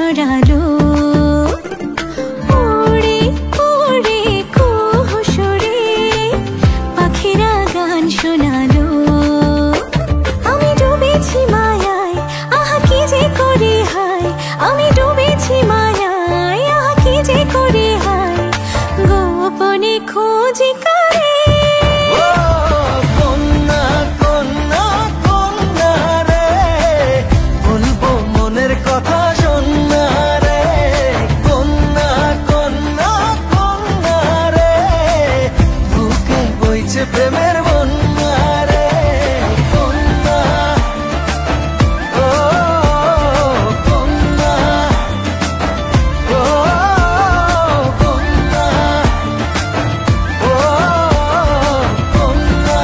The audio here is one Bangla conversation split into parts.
ছড়ালো, উড়ে উড়ে কুহু সুরে পাখিরা গান শোনালো। আমি ডুবেছি মায়ায়, আহা কি যে করি হায়, আমি ডুবেছি মায়ায়, আহা কি যে করি হায়, গোপনে খোঁজি করে। প্রেমের বন্যা রে কন্যা, ও কন্যা, ও কন্যা, ও কন্যা।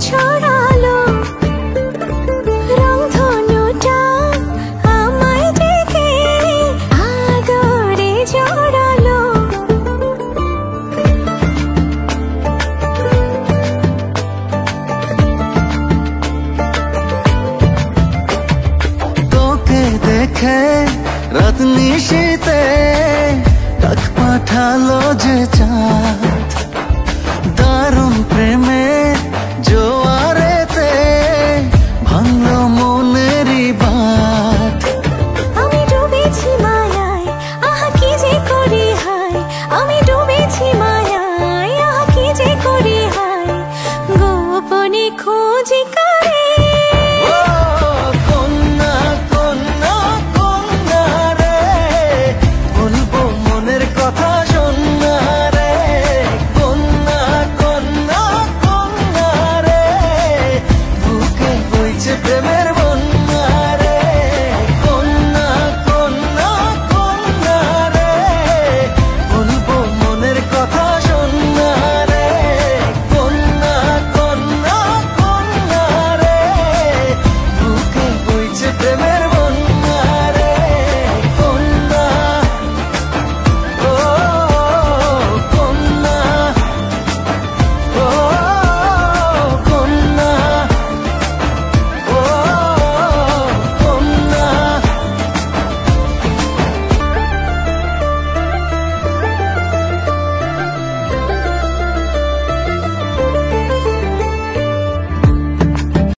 ছড়ালো রংধনুটা আমায় ডেকে আদরে জড়ালো। তোকে দেখে রাত নিশীতে ডাক পাঠালো যে চাঁদ,